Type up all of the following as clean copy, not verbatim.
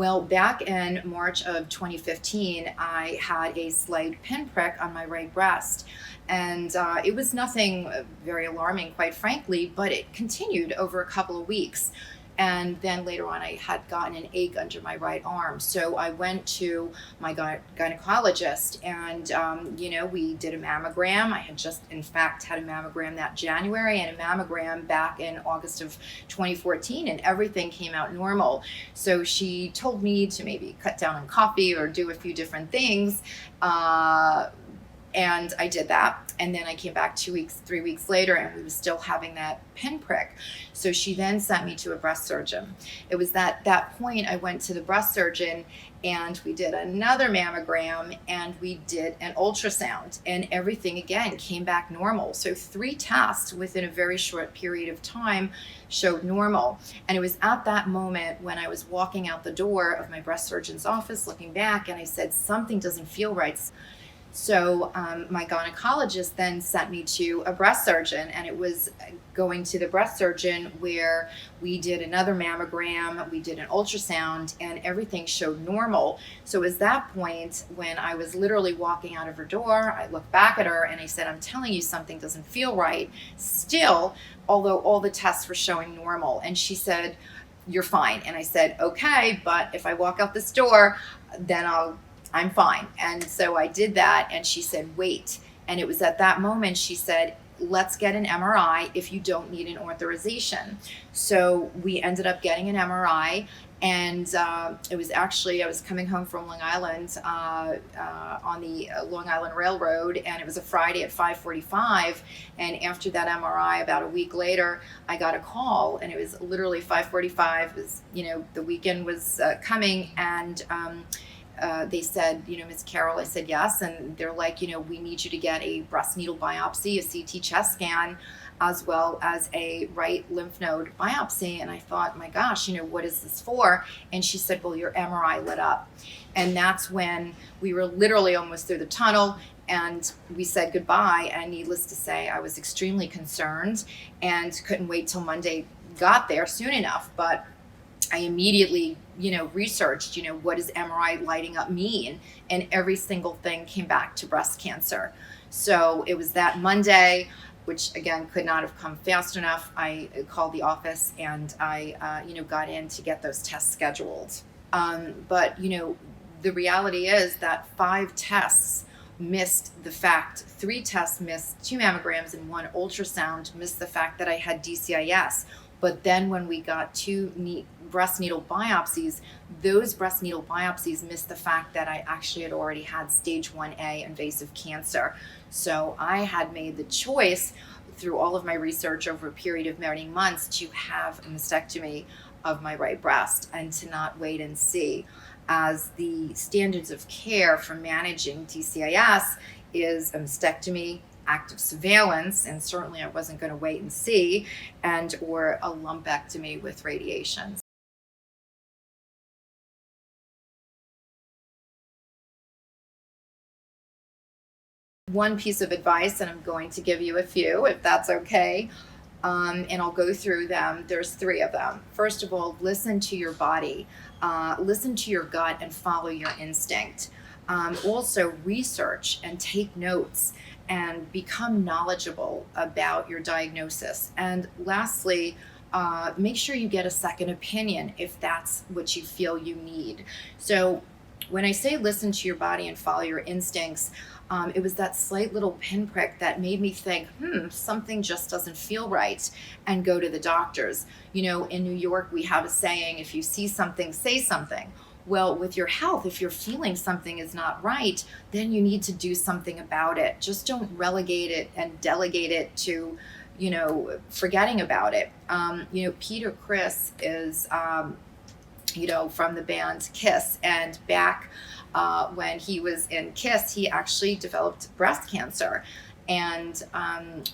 Well, back in March of 2015, I had a slight pinprick on my right breast. And it was nothing very alarming, quite frankly, but it continued over a couple of weeks. And then later on, I had gotten an ache under my right arm. So I went to my gynecologist, and, we did a mammogram. I had just, in fact, had a mammogram that January and a mammogram back in August of 2014, and everything came out normal. So she told me to maybe cut down on coffee or do a few different things. And I did that. And then I came back 3 weeks later, and we were still having that pinprick. So she then sent me to a breast surgeon. It was that point I went to the breast surgeon, and we did another mammogram, and we did an ultrasound, and everything again came back normal. So 3 tests within a very short period of time showed normal. And it was at that moment when I was walking out the door of my breast surgeon's office looking back, and I said, something doesn't feel right. So my gynecologist then sent me to a breast surgeon, and it was going to the breast surgeon where we did another mammogram, we did an ultrasound, and everything showed normal. So it was that point when I was literally walking out of her door, I looked back at her and I said, I'm telling you something doesn't feel right still, although all the tests were showing normal. And she said, you're fine. And I said, okay, but if I walk out this door, then I'm fine. And so I did that, and she said, wait. And it was at that moment she said, let's get an MRI if you don't need an authorization. So we ended up getting an MRI, and it was actually, I was coming home from Long Island on the Long Island Railroad, and it was a Friday at 5:45. And after that MRI, about a week later, I got a call, and it was literally 5:45. It was, the weekend was coming, and they said, Ms. Carroll, I said yes. And they're like, we need you to get a breast needle biopsy, a CT chest scan, as well as a right lymph node biopsy. And I thought, my gosh, what is this for? And she said, well, your MRI lit up. And that's when we were literally almost through the tunnel, and we said goodbye. And needless to say, I was extremely concerned and couldn't wait till Monday got there soon enough. But I immediately, researched, what does MRI lighting up mean? And every single thing came back to breast cancer. So it was that Monday, which again could not have come fast enough. I called the office, and I, got in to get those tests scheduled. But the reality is that 5 tests missed the fact, 3 tests missed, 2 mammograms and 1 ultrasound missed the fact that I had DCIS. But then when we got 2 breast needle biopsies, those breast needle biopsies missed the fact that I actually had already had stage 1A invasive cancer. So I had made the choice through all of my research over a period of many months to have a mastectomy of my right breast and to not wait and see, as the standards of care for managing DCIS is a mastectomy, active surveillance, and certainly I wasn't going to wait and see, and or a lumpectomy with radiation. One piece of advice, and I'm going to give you a few, if that's okay, and I'll go through them. There's 3 of them. First of all, listen to your body. Listen to your gut and follow your instinct. Also, research and take notes and become knowledgeable about your diagnosis. And lastly, make sure you get a second opinion if that's what you feel you need. So when I say listen to your body and follow your instincts, it was that slight little pinprick that made me think, something just doesn't feel right, and go to the doctors. In New York, we have a saying, if you see something, say something. Well, with your health, if you're feeling something is not right, then you need to do something about it. Just don't relegate it and delegate it to, forgetting about it. Peter Criss is, from the band Kiss, and back when he was in Kiss, he actually developed breast cancer. And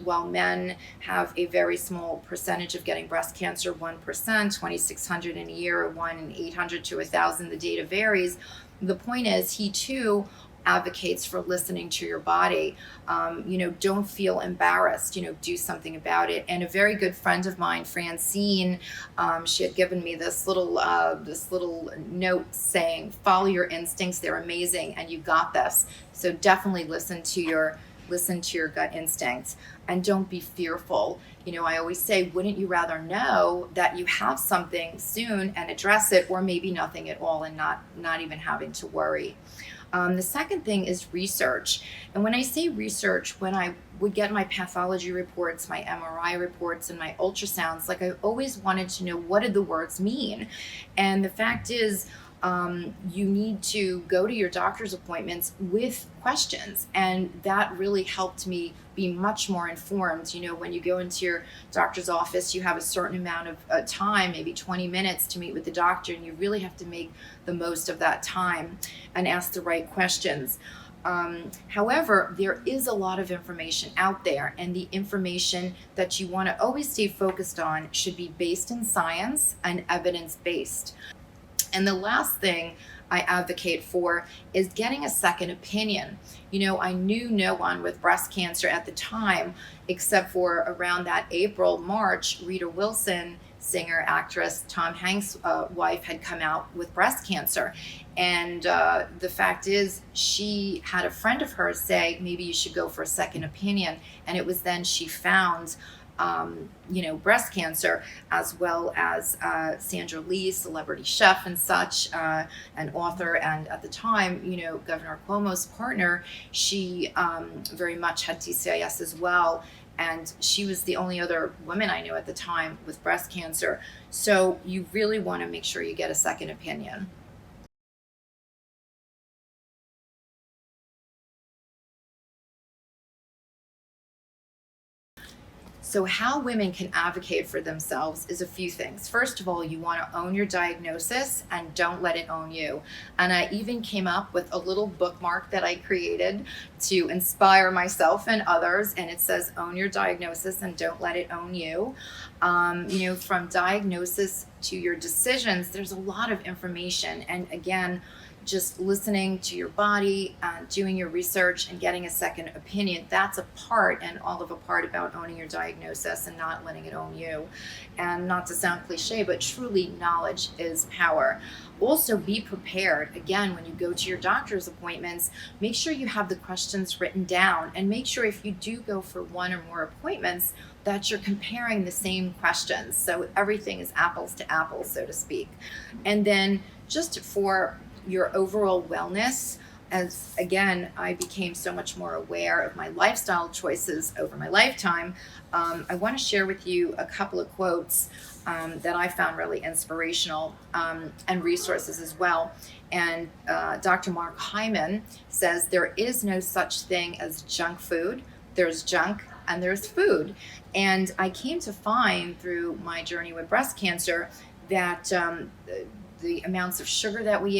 while men have a very small percentage of getting breast cancer, 1%, 2,600 in a year, or 1 in 800 to 1,000, the data varies. The point is, he too advocates for listening to your body. Don't feel embarrassed, do something about it. And a very good friend of mine, Francine, she had given me this little note saying, follow your instincts, they're amazing, and you got this. So definitely listen to your gut instincts, and don't be fearful. I always say, wouldn't you rather know that you have something soon and address it, or maybe nothing at all and not even having to worry? The second thing is research. And when I say research, when I would get my pathology reports, my MRI reports, and my ultrasounds, I always wanted to know, what did the words mean? And the fact is, you need to go to your doctor's appointments with questions. And that really helped me be much more informed. When you go into your doctor's office, you have a certain amount of time, maybe 20 minutes to meet with the doctor, and you really have to make the most of that time and ask the right questions. However, there is a lot of information out there, and the information that you want to always stay focused on should be based in science and evidence-based. And the last thing I advocate for is getting a second opinion. I knew no one with breast cancer at the time, except for around that April, March, Rita Wilson, singer, actress, Tom Hanks' wife, had come out with breast cancer. And the fact is, she had a friend of hers say, maybe you should go for a second opinion. And it was then she found breast cancer, as well as Sandra Lee, celebrity chef and such, an author, and at the time, Governor Cuomo's partner. She very much had DCIS as well, and she was the only other woman I knew at the time with breast cancer. So you really want to make sure you get a second opinion. So how women can advocate for themselves is a few things. First of all, you want to own your diagnosis and don't let it own you. And I even came up with a little bookmark that I created to inspire myself and others. And it says, own your diagnosis and don't let it own you. From diagnosis to your decisions, there's a lot of information. And again, just listening to your body, doing your research, and getting a second opinion, that's a part, and all of a part, about owning your diagnosis and not letting it own you. And not to sound cliche, but truly, knowledge is power. Also, be prepared. Again, when you go to your doctor's appointments, make sure you have the questions written down, and make sure, if you do go for one or more appointments, that you're comparing the same questions, so everything is apples to apples, so to speak. And then, just for your overall wellness, as again, I became so much more aware of my lifestyle choices over my lifetime, I want to share with you a couple of quotes that I found really inspirational, and resources as well. And Dr. Mark Hyman says, there is no such thing as junk food. There's junk and there's food. And I came to find through my journey with breast cancer that the amounts of sugar that we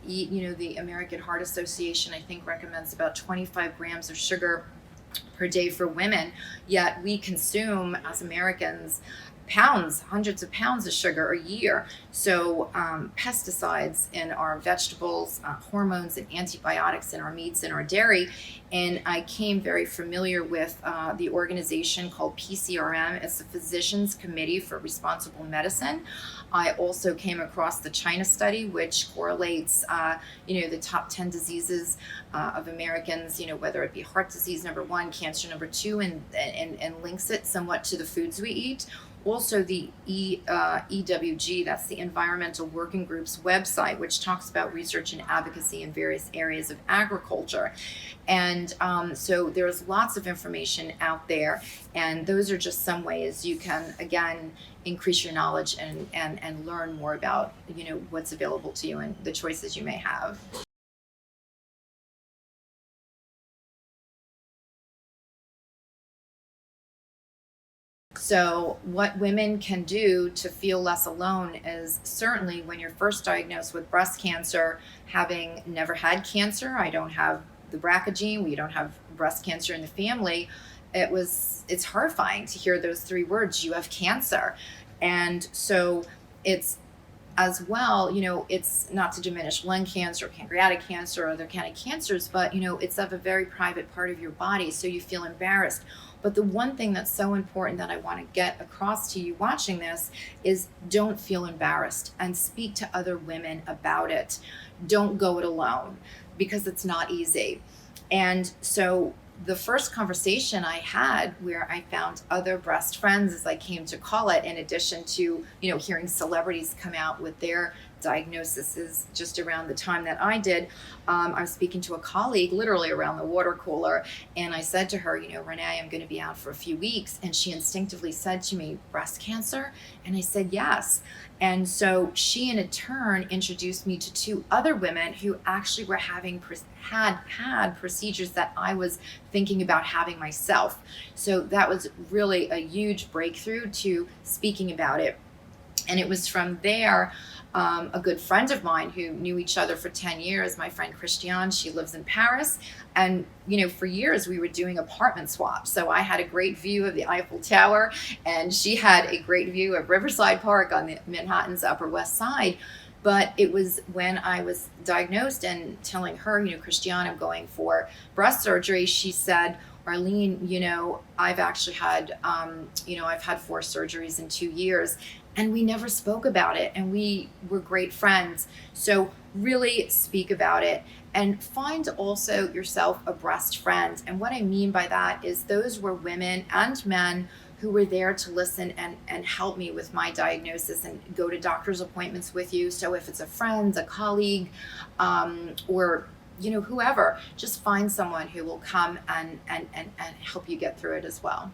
eat, the American Heart Association, I think, recommends about 25 grams of sugar per day for women, yet we consume, as Americans, hundreds of pounds of sugar a year. So pesticides in our vegetables, hormones and antibiotics in our meats and our dairy. And I came very familiar with the organization called PCRM. It's the Physicians Committee for Responsible Medicine. I also came across the China study, which correlates, the top 10 diseases of Americans, whether it be heart disease number 1, cancer number 2, and links it somewhat to the foods we eat. Also, the EWG, that's the Environmental Working Group's website, which talks about research and advocacy in various areas of agriculture. And so there's lots of information out there, and those are just some ways you can, again, increase your knowledge and learn more about, what's available to you and the choices you may have. So what women can do to feel less alone is, certainly when you're first diagnosed with breast cancer, having never had cancer, I don't have the BRCA gene, we don't have breast cancer in the family, it's horrifying to hear those 3 words, you have cancer. And so it's as well, it's not to diminish lung cancer, pancreatic cancer, or other kind of cancers, but, it's of a very private part of your body. So you feel embarrassed. But the one thing that's so important that I want to get across to you watching this is don't feel embarrassed and speak to other women about it. Don't go it alone because it's not easy. And so the first conversation I had where I found other breast friends, as I came to call it, in addition to, hearing celebrities come out with their diagnoses just around the time that I did, I was speaking to a colleague literally around the water cooler. And I said to her, Renee, I'm going to be out for a few weeks. And she instinctively said to me, breast cancer? And I said, yes. And so she, in a turn, introduced me to two other women who actually were had procedures that I was thinking about having myself. So that was really a huge breakthrough to speaking about it. And it was from there, a good friend of mine who knew each other for 10 years, my friend Christiane, she lives in Paris. And, for years we were doing apartment swaps. So I had a great view of the Eiffel Tower and she had a great view of Riverside Park on the Manhattan's Upper West Side. But it was when I was diagnosed and telling her, Christiane, I'm going for breast surgery, she said, Arlene, I've actually had, I've had 4 surgeries in 2 years. And we never spoke about it, and we were great friends. So really speak about it, and find also yourself a breast friend. And what I mean by that is those were women and men who were there to listen and help me with my diagnosis and go to doctor's appointments with you. So if it's a friend, a colleague, or whoever, just find someone who will come and help you get through it as well.